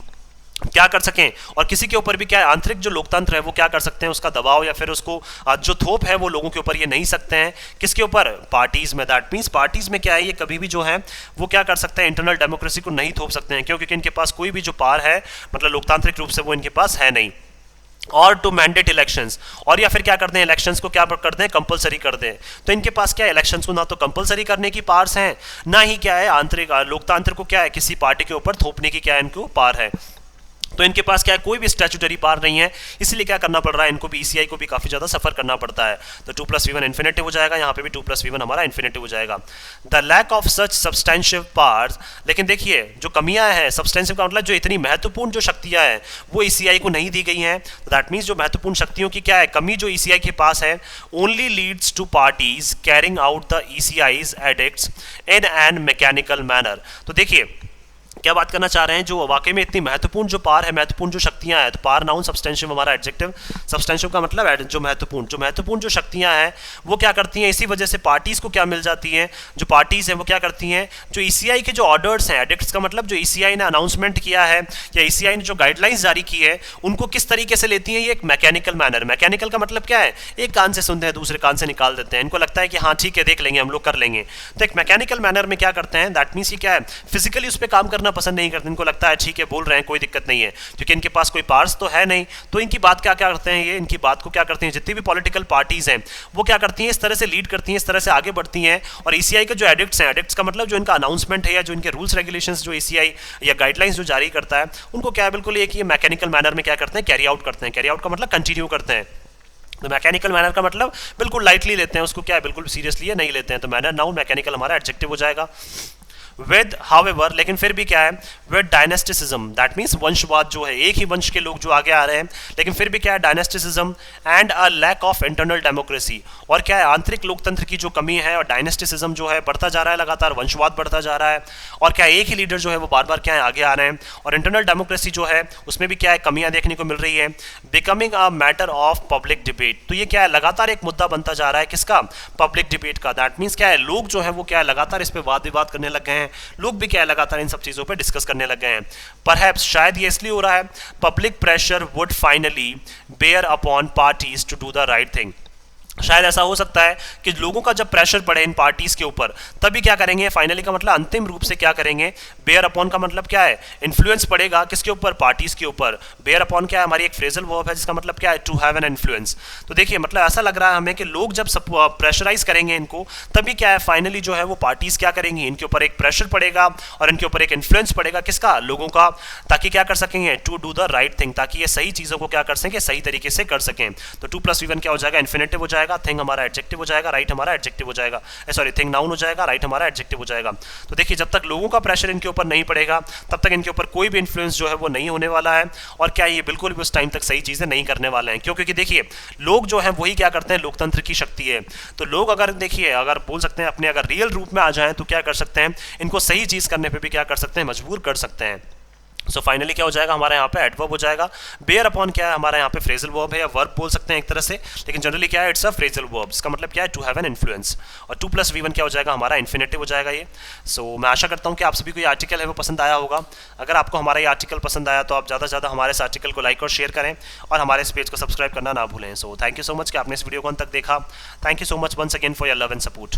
क्या कर सकें, और किसी के ऊपर भी क्या है, आंतरिक जो लोकतंत्र है वो क्या कर सकते हैं, उसका दबाव या फिर उसको जो थोप है वो लोगों के ऊपर ये नहीं सकते हैं, किसके ऊपर, पार्टीज में। दैट मींस पार्टीज में क्या है, ये कभी भी जो है वो क्या कर सकते हैं, इंटरनल डेमोक्रेसी को नहीं थोप सकते हैं, क्योंकि इनके पास कोई भी जो पावर है, मतलब लोकतांत्रिक रूप से वो इनके पास है नहीं। और टू मैंडेट इलेक्शंस, और या फिर क्या करते हैं, इलेक्शंस को क्या करते हैं, कंपलसरी कर दें। तो इनके पास क्या है, इलेक्शंस को ना तो कंपलसरी करने की पावर्स हैं, ना ही क्या है, आंतरिक लोकतंत्र को क्या है, किसी पार्टी के ऊपर थोपने की क्या है, इनको पावर है। तो इनके पास क्या है, कोई भी स्टैट्यूटरी पावर नहीं है, इसलिए क्या करना पड़ रहा है, इनको भी ECI को भी काफी ज्यादा सफर करना पड़ता है। तो 2+V1 इन्फिनेटिव हो जाएगा, यहाँ पे भी 2+V1 हमारा इन्फिनेटिव हो जाएगा। The lack of such substantive powers, लेकिन देखिए जो कमियां हैं, सब्सटेंशिव का मतलब जो इतनी महत्वपूर्ण जो शक्तियां हैं वो ECI को नहीं दी गई हैं। तो दैट मीन्स जो महत्वपूर्ण शक्तियों की क्या है, कमी जो ECI के पास है, only leads to parties carrying out the ECI's edicts in an mechanical manner. तो देखिए क्या बात करना चाह रहे हैं, जो वाकई में इतनी महत्वपूर्ण जो पावर है, महत्वपूर्ण जो शक्तियां हैं, तो पावर नाउन, सब्सटेंशिव हमारा एडजेक्टिव। सब्सटेंशिव का मतलब है जो महत्वपूर्ण जो शक्तियां हैं वो क्या करती हैं, इसी वजह से पार्टीज को क्या मिल जाती हैं, जो पार्टीज हैं वो क्या करती हैं, जो ECI के जो ऑर्डर्स हैं, एडिक्ट्स का मतलब जो ECI ने अनाउंसमेंट किया है या ECI ने जो गाइडलाइंस जारी की है उनको किस तरीके से लेती हैं, ये एक मैकेनिकल मैनर। मैकेनिकल का मतलब क्या है, एक कान से सुनते हैं दूसरे कान से निकाल देते हैं, इनको लगता है कि हाँ ठीक है देख लेंगे, हम लोग कर लेंगे। तो एक मैकेनिकल मैनर में क्या करते हैं, दैट मीन्स ये क्या है, फिजिकली उस पर काम करना पसंद नहीं करते, इनको लगता है ठीक है बोल रहे हैं कोई दिक्कत नहीं है, क्योंकि इनके पास कोई पावर्स तो है नहीं। तो इनकी बात क्या क्या करते हैं, ये इनकी बात को क्या करते हैं, जितनी भी पॉलिटिकल पार्टीज हैं वो क्या करती हैं, इस तरह से लीड करती हैं, इस तरह से आगे बढ़ती हैं। और ECI के जो एडिक्ट्स हैं, एडिक्ट्स का मतलब जो इनका अनाउंसमेंट है या जो इनके रूल्स रेगुलेशंस जो ECI या गाइडलाइंस जो जारी करता है उनको क्या बिल्कुल एक ये मैकेनिकल मैनर में क्या करते हैं, कैरी आउट करते हैं। कैरी आउट का मतलब कंटिन्यू करते हैं। तो मैकेनिकल मैनर का मतलब बिल्कुल लाइटली लेते हैं उसको, क्या है बिल्कुल सीरियसली नहीं लेते हैं। तो मैनर नाउन, मैकेनिकल हमारा एडजेक्टिव हो जाएगा। विद हाउएवर, लेकिन फिर भी क्या है, विद डायनेस्टिसिज्म, दैट मीन्स वंशवाद जो है, एक ही वंश के लोग जो आगे आ रहे हैं, लेकिन फिर भी क्या है, dynasticism and a lack of internal democracy, और क्या है, आंतरिक लोकतंत्र की जो कमी है, और डायनेस्टिसिज्म जो है बढ़ता जा रहा है लगातार, वंशवाद बढ़ता जा रहा है, और क्या एक ही लीडर जो है वो बार बार क्या है आगे आ रहे हैं, और इंटरनल डेमोक्रेसी जो है उसमें भी क्या है, कमियां देखने को मिल रही है। Becoming a matter of public debate, तो ये क्या है, लगातार एक मुद्दा बनता जा रहा है, किसका, पब्लिक डिबेट का। दैट मीन्स क्या है, लोग जो है वो क्या है लगातार इस पर वाद विवाद करने लग गए हैं, हैं, लोग भी क्या है लगातार इन सब चीज़ों पे डिस्कस करने लग गए हैं। परहैप्स शायद ये इसलिए हो रहा है, public pressure would finally bear upon parties to do the right thing. शायद ऐसा हो सकता है कि लोगों का जब प्रेशर पड़े इन पार्टीज के ऊपर, तभी क्या करेंगे फाइनली का मतलब अंतिम रूप से क्या करेंगे, बेयर अपॉन का मतलब क्या है, इन्फ्लुएंस पड़ेगा किसके ऊपर, पार्टीज के ऊपर। बेयर अपॉन क्या है, हमारी एक फ्रेजल वर्ब है जिसका मतलब क्या है, टू हैव एन इन्फ्लुएंस। तो देखिए मतलब ऐसा लग रहा है हमें कि लोग जब प्रेशराइज करेंगे इनको, तभी क्या है फाइनली जो है वो पार्टीज क्या करेंगी, इनके ऊपर एक प्रेशर पड़ेगा और इनके ऊपर एक इन्फ्लुएंस पड़ेगा किसका, लोगों का, ताकि क्या कर सकेंगे, to do the right thing, ताकि ये सही चीज़ों को क्या कर सकें, सही तरीके से कर सकें। तो 2+V1 क्या हो जाएगा, इन्फिनेटिव हो जाएगा, थिंग हमारा एडजेक्टिव हो जाएगा, राइट हमारा एडजेक्टिव हो जाएगा, सॉरी थिंग नाउन हो जाएगा, राइट हमारा एडजेक्टिव हो जाएगा। तो देखिए जब तक लोगों का प्रेशर इनके ऊपर नहीं पड़ेगा, तब तक इनके ऊपर कोई भी इन्फ्लुएंस जो है वो नहीं होने वाला है, और क्या ये बिल्कुल भी उस टाइम तक सही चीज़ें नहीं करने वाले हैं। क्यों? क्योंकि देखिए लोग जो हैं वही क्या करते हैं, लोकतंत्र की शक्ति है। तो लोग अगर देखिए अगर बोल सकते हैं अपने अगर रियल रूप में आ जाएं, तो क्या कर सकते हैं, इनको सही चीज़ करने पर भी क्या कर सकते हैं, मजबूर कर सकते हैं। सो फाइनली क्या हो जाएगा हमारे यहाँ पे एडवर्ब हो जाएगा। बेयर अपॉन क्या है, हमारे यहाँ पे फ्रेजल वर्ब है या वर्ब बोल सकते हैं एक तरह से, लेकिन जनरली क्या है, इट्स अ फ्रेजल वर्ब। इसका मतलब क्या है, टू हैव एन इन्फ्लुएंस। और 2+V1 क्या हो जाएगा, हमारा इन्फिनेटिव हो जाएगा ये। सो मैं आशा करता हूँ कि आप सभी को ये आर्टिकल है वो पसंद आया होगा। अगर आपको हमारा ये आर्टिकल पसंद आया तो आप ज़्यादा से ज़्यादा हमारे इस आर्टिकल को लाइक और शेयर करें, और हमारे इस पेज को सब्सक्राइब करना ना भूलें। So thank you so much कि आपने इस वीडियो को अंत तक देखा। Thank you so much once again for your love and support.